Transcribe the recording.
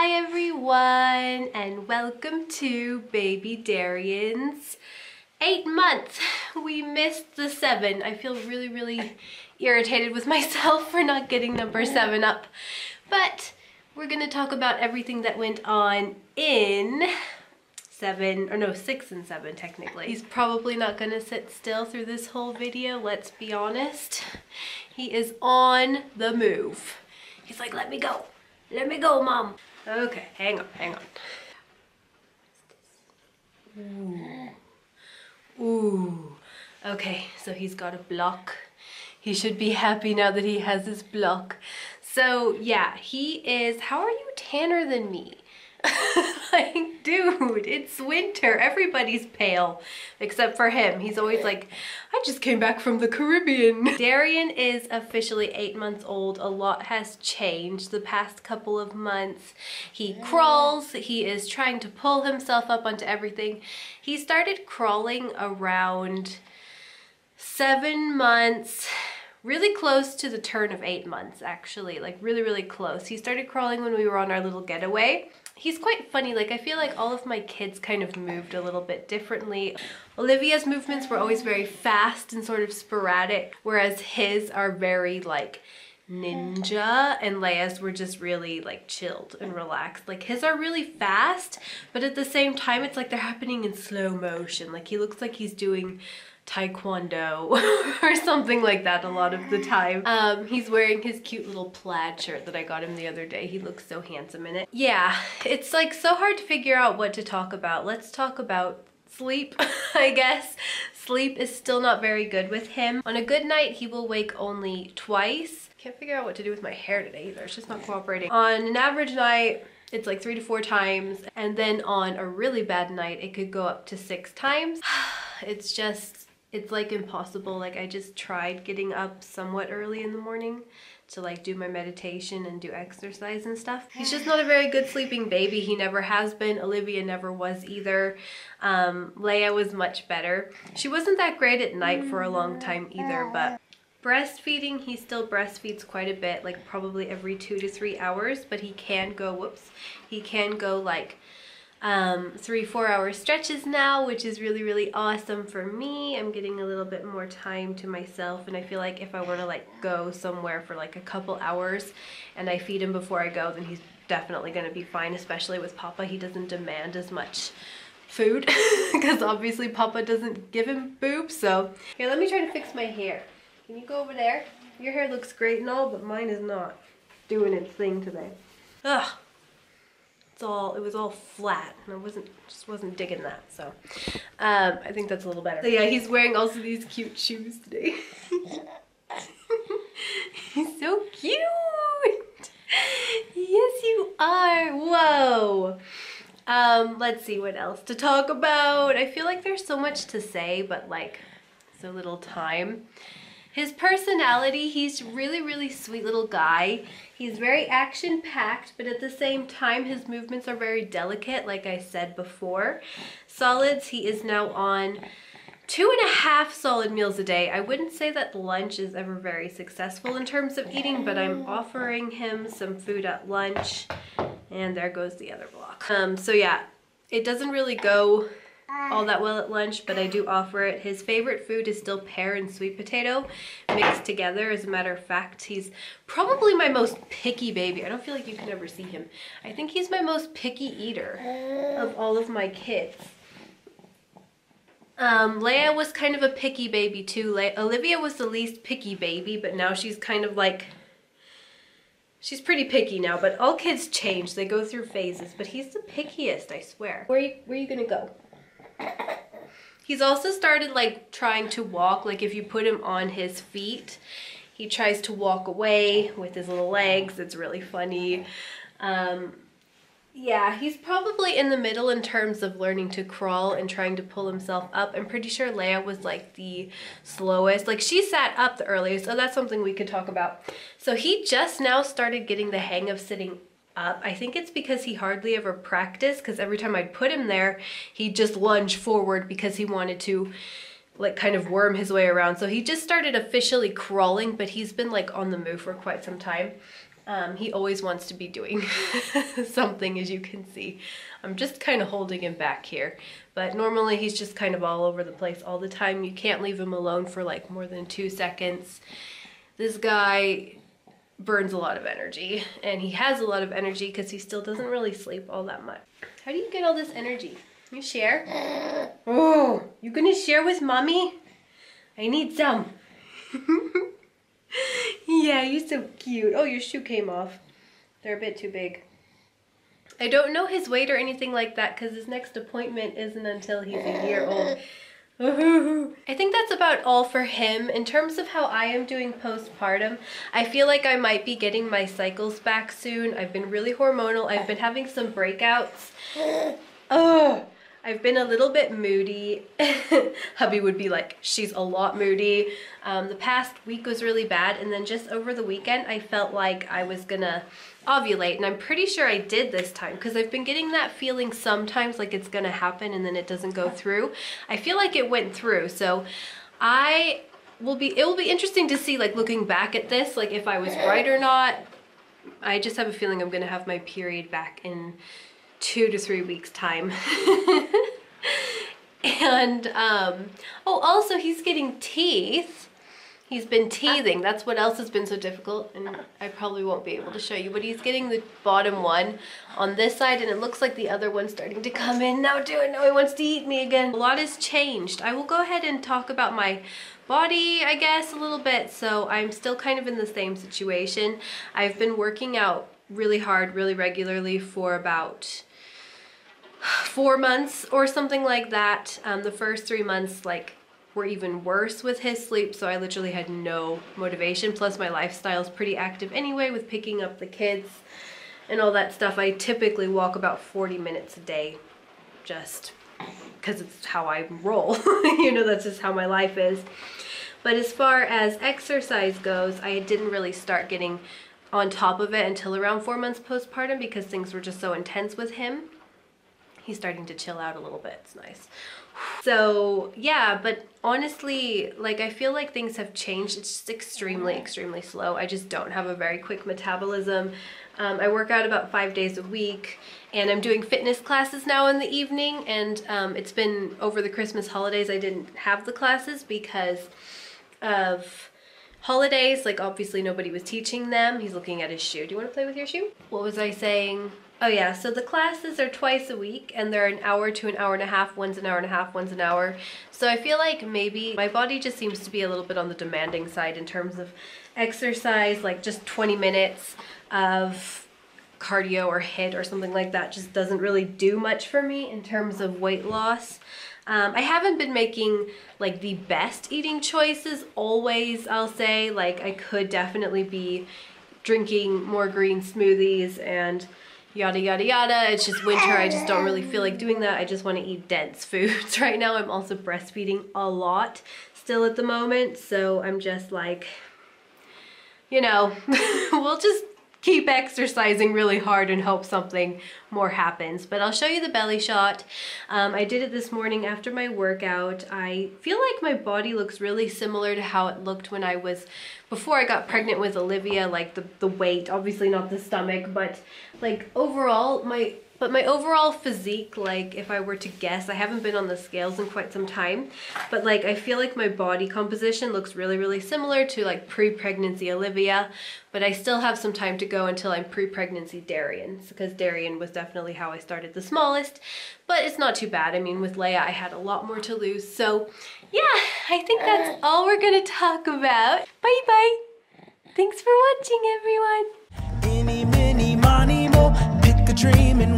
Hi everyone, and welcome to baby Darien's 8 months. We missed the 7. I feel really irritated with myself for not getting number 7 up. But we're gonna talk about everything that went on in 6 and 7 technically. He's probably not gonna sit still through this whole video, let's be honest. He is on the move. He's like, let me go, mom. Okay, hang on. Ooh. Okay, so he's got a block. He should be happy now that he has his block. So yeah, he is, how are you tanner than me? Like, dude, it's winter. Everybody's pale except for him. He's always like, I just came back from the Caribbean. Darien is officially 8 months old. A lot has changed the past couple of months. He crawls. He is trying to pull himself up onto everything. He started crawling around 7 months. Really close to the turn of 8 months, actually, like really close. He started crawling when we were on our little getaway. He's quite funny, like I feel like all of my kids kind of moved a little bit differently. Olivia's movements were always very fast and sort of sporadic, whereas his are very like ninja, and Leia's were just really like chilled and relaxed. Like his are really fast, but at the same time it's like they're happening in slow motion. Like he looks like he's doing taekwondo or something like that a lot of the time. He's wearing his cute little plaid shirt that I got him the other day. He looks so handsome in it. Yeah, it's like so hard to figure out what to talk about. Let's talk about sleep, I guess. Sleep is still not very good with him. On a good night, he will wake only twice. Can't figure out what to do with my hair today either. It's just not cooperating. On an average night, it's like 3 to 4 times. And then on a really bad night, it could go up to 6 times. It's like impossible. Like I just tried getting up somewhat early in the morning to like do my meditation and do exercise and stuff. He's just not a very good sleeping baby. He never has been. Olivia never was either. Leia was much better. She wasn't that great at night for a long time either, but breastfeeding, he still breastfeeds quite a bit, like probably every 2 to 3 hours, but he can go, he can go like 3-4 hour stretches now, which is really awesome for me. I'm getting a little bit more time to myself, and I feel like if I were to like go somewhere for like a couple hours and I feed him before I go, then he's definitely gonna be fine, especially with Papa. He doesn't demand as much food because obviously Papa doesn't give him boobs. So here, let me try to fix my hair. Can you go over there? Your hair looks great and all, but mine is not doing its thing today. Ugh. It was all flat, and I just wasn't digging that, so I think that's a little better. So yeah, he's wearing also these cute shoes today. He's so cute. Yes, you are. Whoa. Let's see what else to talk about. I feel like there's so much to say, but like so little time. His personality, he's really sweet little guy. He's very action-packed, but at the same time, his movements are very delicate, like I said before. Solids, he is now on 2.5 solid meals a day. I wouldn't say that lunch is ever very successful in terms of eating, but I'm offering him some food at lunch, and there goes the other block. So yeah, it doesn't really go all that well at lunch, but I do offer it. His favorite food is still pear and sweet potato mixed together. As a matter of fact, he's probably my most picky baby. I don't feel like you can ever see him. I think he's my most picky eater of all of my kids. Leia was kind of a picky baby too. Olivia was the least picky baby, but now she's kind of like, she's pretty picky now, but all kids change. They go through phases, but he's the pickiest, I swear. Where are you gonna go? He's also started like trying to walk. Like if you put him on his feet, he tries to walk away with his little legs. It's really funny. Yeah, he's probably in the middle in terms of learning to crawl and trying to pull himself up. I'm pretty sure Leia was like the slowest. Like she sat up the earliest, so that's something we could talk about. So he just now started getting the hang of sitting up. I think it's because he hardly ever practiced, because every time I'd put him there, he'd just lunge forward because he wanted to like kind of worm his way around. So he just started officially crawling, but he's been like on the move for quite some time. He always wants to be doing something, as you can see. I'm just kind of holding him back here. But normally he's just kind of all over the place all the time. You can't leave him alone for like more than 2 seconds. This guy burns a lot of energy, and he has a lot of energy because he still doesn't really sleep all that much. How do you get all this energy? You share? Oh, you gonna share with mommy? I need some. Yeah, you're so cute. Oh, your shoe came off. They're a bit too big. I don't know his weight or anything like that because his next appointment isn't until he's a year old. I think that's about all for him. In terms of how I am doing postpartum, I feel like I might be getting my cycles back soon. I've been really hormonal. I've been having some breakouts. Oh, I've been a little bit moody. Hubby would be like, she's a lot moody. The past week was really bad, and then just over the weekend I felt like I was gonna ovulate, and I'm pretty sure I did this time because I've been getting that feeling sometimes like it's gonna happen and then it doesn't go through. I feel like it went through, so it will be interesting to see, like, looking back at this, like if I was right or not. I just have a feeling I'm gonna have my period back in 2 to 3 weeks time. And oh, also he's getting teeth. He's been teething. That's what else has been so difficult, and I probably won't be able to show you, but he's getting the bottom one on this side, and it looks like the other one's starting to come in now too, and now he wants to eat me again. A lot has changed. I will go ahead and talk about my body, I guess, a little bit. So I'm still kind of in the same situation. I've been working out really hard, really regularly for about 4 months or something like that. The first 3 months, like, were even worse with his sleep, so I literally had no motivation. Plus my lifestyle is pretty active anyway with picking up the kids and all that stuff. I typically walk about 40 minutes a day just because it's how I roll. You know, that's just how my life is. But as far as exercise goes, I didn't really start getting on top of it until around 4 months postpartum because things were just so intense with him. He's starting to chill out a little bit. It's nice. So yeah, but honestly, like, I feel like things have changed. It's just extremely slow. I just don't have a very quick metabolism. I work out about 5 days a week, and I'm doing fitness classes now in the evening, and it's been over the Christmas holidays. I didn't have the classes because of holidays. Like, obviously nobody was teaching them. He's looking at his shoe. Do you want to play with your shoe? What was I saying? Oh yeah, so the classes are twice a week, and they're an hour to an hour and a half. One's an hour and a half, one's an hour. So I feel like maybe my body just seems to be a little bit on the demanding side in terms of exercise. Like, just 20 minutes of cardio or HIIT or something like that just doesn't really do much for me in terms of weight loss. I haven't been making, like, the best eating choices always, I'll say. Like, I could definitely be drinking more green smoothies and yada yada yada. It's just winter. I just don't really feel like doing that. I just want to eat dense foods right now. I'm also breastfeeding a lot still at the moment, so I'm just like, you know, we'll just keep exercising really hard and hope something more happens. But I'll show you the belly shot. I did it this morning after my workout. I feel like my body looks really similar to how it looked when I was, before I got pregnant with Olivia, like the weight, obviously not the stomach, but like overall, my overall physique, like, if I were to guess, I haven't been on the scales in quite some time, but like, I feel like my body composition looks really similar to like pre-pregnancy Olivia, but I still have some time to go until I'm pre-pregnancy Darien, because Darien was definitely how I started the smallest, but it's not too bad. I mean, with Leia, I had a lot more to lose. So yeah, I think that's all we're gonna talk about. Bye bye. Thanks for watching, everyone. Any, mini, money, mo, pick a dream and